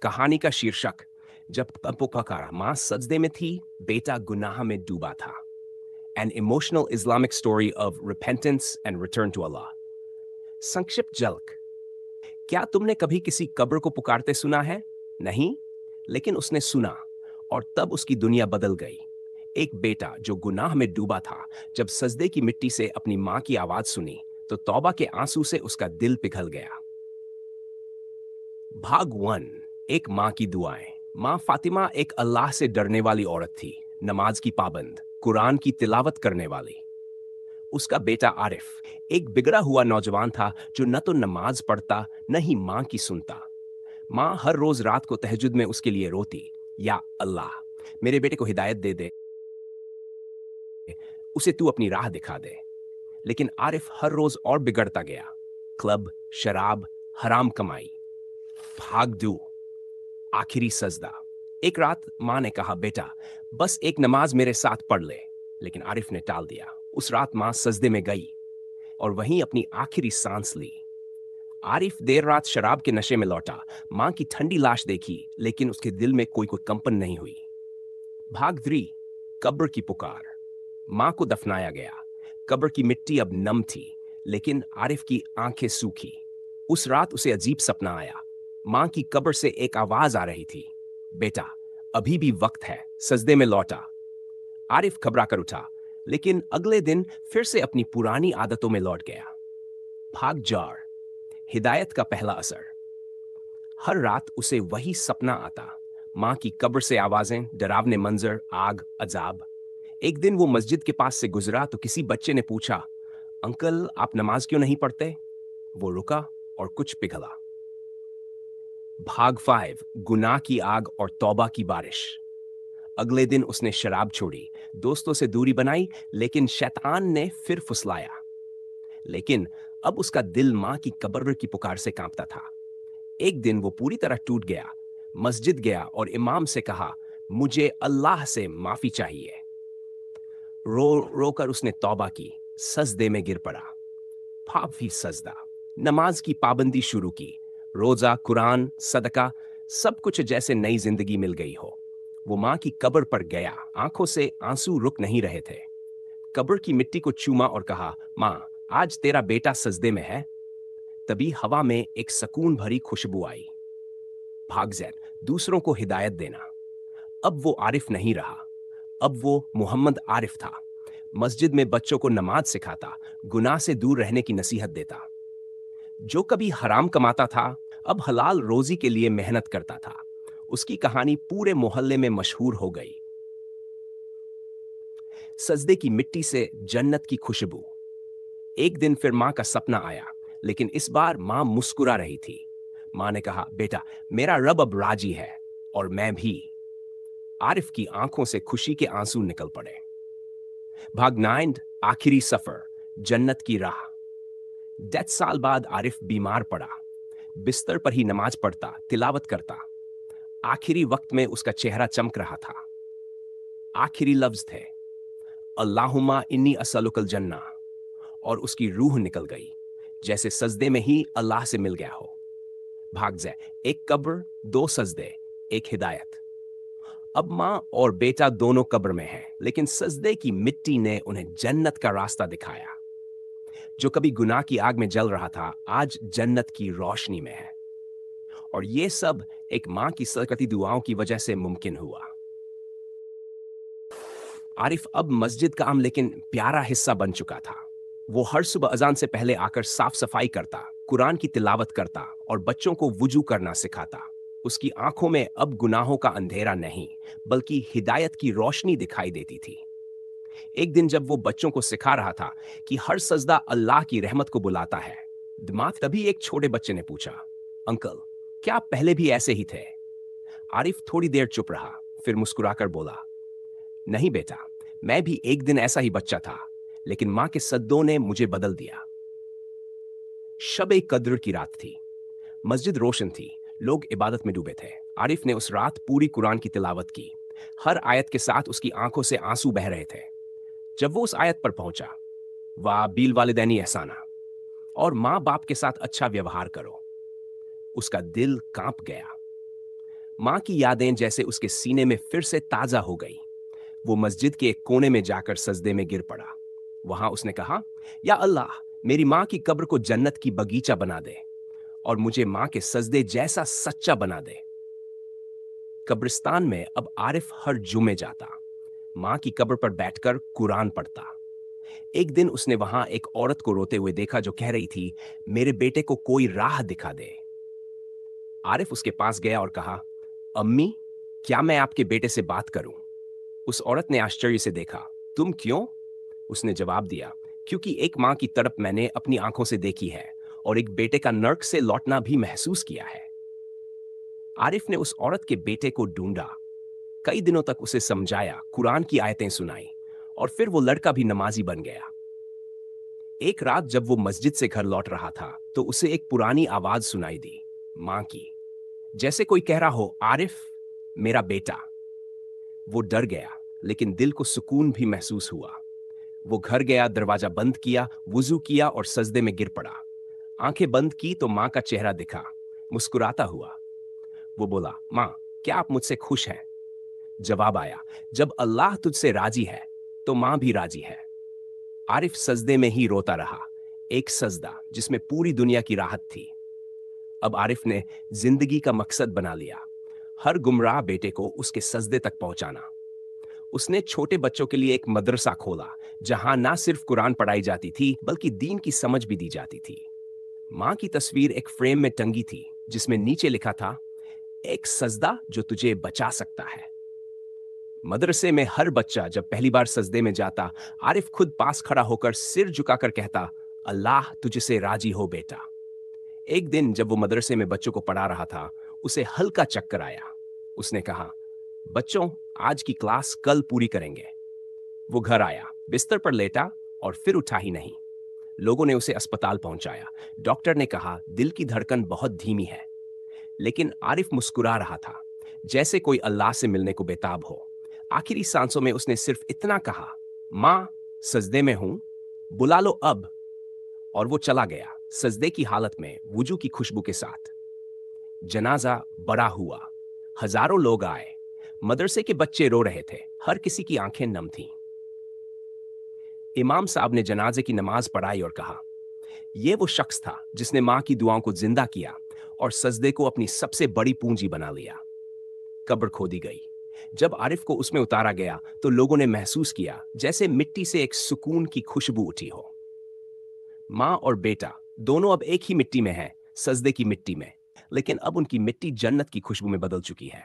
कहानी का शीर्षक, जब पुकारा, माँ सजदे में थी, बेटा गुनाह में डूबा था। An emotional Islamic story of repentance and return to Allah. संक्षिप्त झलक। क्या तुमने कभी किसी कब्र को पुकारते सुना है? नहीं, लेकिन उसने सुना और तब उसकी दुनिया बदल गई। एक बेटा जो गुनाह में डूबा था, जब सजदे की मिट्टी से अपनी माँ की आवाज सुनी तो तौबा के आंसू से उसका दिल पिघल गया। भाग 1। एक माँ की दुआएं। माँ फातिमा एक अल्लाह से डरने वाली औरत थी, नमाज की पाबंद, कुरान की तिलावत करने वाली। उसका बेटा आरिफ एक बिगड़ा हुआ नौजवान था जो न तो नमाज पढ़ता न ही माँ की सुनता। माँ हर रोज रात को तहज्जुद में उसके लिए रोती, या अल्लाह, मेरे बेटे को हिदायत दे दे, उसे तू अपनी राह दिखा दे। लेकिन आरिफ हर रोज और बिगड़ता गया। क्लब, शराब, हराम कमाई। भाग 2। आखिरी सजदा। एक रात माँ ने कहा, बेटा बस एक नमाज मेरे साथ पढ़ ले। लेकिन आरिफ ने टाल दिया। उस रात माँ सजदे में गई और वहीं अपनी आखिरी सांस ली। आरिफ देर रात शराब के नशे में लौटा। माँ की ठंडी लाश देखी, लेकिन उसके दिल में कोई कंपन नहीं हुई। भाग 3। कब्र की पुकार। माँ को दफनाया गया। कब्र की मिट्टी अब नम थी, लेकिन आरिफ की आंखें सूखी। उस रात उसे अजीब सपना आया। माँ की कब्र से एक आवाज आ रही थी, बेटा अभी भी वक्त है, सजदे में लौटा। आरिफ घबरा कर उठा, लेकिन अगले दिन फिर से अपनी पुरानी आदतों में लौट गया। भाग 4। हिदायत का पहला असर। हर रात उसे वही सपना आता, माँ की कब्र से आवाजें, डरावने मंजर, आग, अजाब। एक दिन वो मस्जिद के पास से गुजरा तो किसी बच्चे ने पूछा, अंकल आप नमाज क्यों नहीं पढ़ते? वो रुका और कुछ पिघला। भाग 5। गुनाह की आग और तौबा की बारिश। अगले दिन उसने शराब छोड़ी, दोस्तों से दूरी बनाई, लेकिन शैतान ने फिर फुसलाया। लेकिन अब उसका दिल मां की कब्र की पुकार से कांपता था। एक दिन वो पूरी तरह टूट गया, मस्जिद गया और इमाम से कहा, मुझे अल्लाह से माफी चाहिए। रो रोकर उसने तौबा की, सजदे में गिर पड़ा। भावी सजदा। नमाज की पाबंदी शुरू की। रोजा, कुरान, सदका, सब कुछ जैसे नई जिंदगी मिल गई हो। वो मां की कब्र पर गया, आंखों से आंसू रुक नहीं रहे थे। कब्र की मिट्टी को चूमा और कहा, मां आज तेरा बेटा सजदे में है। तभी हवा में एक सकून भरी खुशबू आई। भाग Z। दूसरों को हिदायत देना। अब वो आरिफ नहीं रहा, अब वो मोहम्मद आरिफ था। मस्जिद में बच्चों को नमाज सिखाता, गुनाह से दूर रहने की नसीहत देता। जो कभी हराम कमाता था, अब हलाल रोजी के लिए मेहनत करता था। उसकी कहानी पूरे मोहल्ले में मशहूर हो गई। सजदे की मिट्टी से जन्नत की खुशबू। एक दिन फिर मां का सपना आया, लेकिन इस बार मां मुस्कुरा रही थी। मां ने कहा, बेटा मेरा रब अब राजी है और मैं भी। आरिफ की आंखों से खुशी के आंसू निकल पड़े। भाग 9। आखिरी सफर, जन्नत की राह। 10 साल बाद आरिफ बीमार पड़ा। बिस्तर पर ही नमाज पढ़ता, तिलावत करता। आखिरी वक्त में उसका चेहरा चमक रहा था। आखिरी लफ्ज थे, अल्लाहुम्मा इन्नी असलुकल जन्ना, और उसकी रूह निकल गई, जैसे सजदे में ही अल्लाह से मिल गया हो। भाग Z। एक कब्र, 2 सजदे, एक हिदायत। अब मां और बेटा दोनों कब्र में हैं, लेकिन सजदे की मिट्टी ने उन्हें जन्नत का रास्ता दिखाया। जो कभी गुनाह की आग में जल रहा था, आज जन्नत की रोशनी में है। और ये सब एक मां की सरकती दुआओं की वजह से मुमकिन हुआ। आरिफ अब मस्जिद का आम लेकिन प्यारा हिस्सा बन चुका था। वो हर सुबह अजान से पहले आकर साफ सफाई करता, कुरान की तिलावत करता और बच्चों को वुजू करना सिखाता। उसकी आंखों में अब गुनाहों का अंधेरा नहीं, बल्कि हिदायत की रोशनी दिखाई देती थी। एक दिन जब वो बच्चों को सिखा रहा था कि हर सजदा अल्लाह की रहमत को बुलाता है, दिमाग तभी एक छोटे बच्चे ने पूछा, अंकल क्या आप पहले भी ऐसे ही थे? आरिफ थोड़ी देर चुप रहा, फिर मुस्कुराकर बोला, नहीं बेटा, मैं भी एक दिन ऐसा ही बच्चा था, लेकिन मां के सद्दों ने मुझे बदल दिया। शब-ए कद्र की रात थी। मस्जिद रोशन थी, लोग इबादत में डूबे थे। आरिफ ने उस रात पूरी कुरान की तिलावत की। हर आयत के साथ उसकी आंखों से आंसू बह रहे थे। जब वो उस आयत पर पहुंचा, वाह बील वालिदैनी एहसाना, और मां बाप के साथ अच्छा व्यवहार करो, उसका दिल कांप गया। माँ की यादें जैसे उसके सीने में फिर से ताजा हो गई। वो मस्जिद के एक कोने में जाकर सजदे में गिर पड़ा। वहां उसने कहा, या अल्लाह, मेरी माँ की कब्र को जन्नत की बगीचा बना दे और मुझे माँ के सजदे जैसा सच्चा बना दे। कब्रिस्तान में अब आरिफ हर जुमे जाता, माँ की कब्र पर बैठकर कुरान पढ़ता। एक दिन उसने वहां एक औरत को रोते हुए देखा जो कह रही थी, मेरे बेटे को कोई राह दिखा दे। आरिफ उसके पास गया और कहा, अम्मी, क्या मैं आपके बेटे से बात करूं? उस औरत ने आश्चर्य से देखा। तुम क्यों? उसने जवाब दिया, क्योंकि एक मां की तड़प मैंने अपनी आंखों से देखी है और एक बेटे का नर्क से लौटना भी महसूस किया है। आरिफ ने उस औरत के बेटे को ढूंढा, कई दिनों तक उसे समझाया, कुरान की आयतें सुनाई और फिर वो लड़का भी नमाजी बन गया। एक रात जब वो मस्जिद से घर लौट रहा था तो उसे एक पुरानी आवाज सुनाई दी, मां की, जैसे कोई कह रहा हो, आरिफ, मेरा बेटा। वो डर गया, लेकिन दिल को सुकून भी महसूस हुआ। वो घर गया, दरवाजा बंद किया, वुजू किया और सजदे में गिर पड़ा। आंखें बंद की तो मां का चेहरा दिखा, मुस्कुराता हुआ। वो बोला, मां, क्या आप मुझसे खुश हैं? जवाब आया, जब अल्लाह तुझसे राजी है तो मां भी राजी है। आरिफ सजदे में ही रोता रहा, एक सजदा जिसमें पूरी दुनिया की राहत थी। अब आरिफ ने जिंदगी का मकसद बना लिया, हर गुमराह बेटे को उसके सजदे तक पहुंचाना। उसने छोटे बच्चों के लिए एक मदरसा खोला, जहां ना सिर्फ कुरान पढ़ाई जाती थी बल्कि दीन की समझ भी दी जाती थी। मां की तस्वीर एक फ्रेम में टंगी थी, जिसमें नीचे लिखा था, एक सजदा जो तुझे बचा सकता है। मदरसे में हर बच्चा जब पहली बार सजदे में जाता, आरिफ खुद पास खड़ा होकर सिर झुकाकर कहता, अल्लाह तुझसे राजी हो बेटा। एक दिन जब वो मदरसे में बच्चों को पढ़ा रहा था, उसे हल्का चक्कर आया। उसने कहा, बच्चों, आज की क्लास कल पूरी करेंगे। वो घर आया, बिस्तर पर लेटा और फिर उठा ही नहीं। लोगों ने उसे अस्पताल पहुंचाया। डॉक्टर ने कहा, दिल की धड़कन बहुत धीमी है। लेकिन आरिफ मुस्कुरा रहा था, जैसे कोई अल्लाह से मिलने को बेताब हो। आखिरी सांसों में उसने सिर्फ इतना कहा, मां, सजदे में हूं, बुला लो अब। और वो चला गया, सजदे की हालत में, वुजू की खुशबू के साथ। जनाजा बड़ा हुआ, हजारों लोग आए। मदरसे के बच्चे रो रहे थे, हर किसी की आंखें नम थीं। इमाम साहब ने जनाजे की नमाज पढ़ाई और कहा, यह वो शख्स था जिसने मां की दुआओं को जिंदा किया और सजदे को अपनी सबसे बड़ी पूंजी बना लिया। कब्र खोदी गई। जब आरिफ को उसमें उतारा गया तो लोगों ने महसूस किया जैसे मिट्टी से एक सुकून की खुशबू उठी हो। मां और बेटा दोनों अब एक ही मिट्टी में हैं, सजदे की मिट्टी में, लेकिन अब उनकी मिट्टी जन्नत की खुशबू में बदल चुकी है।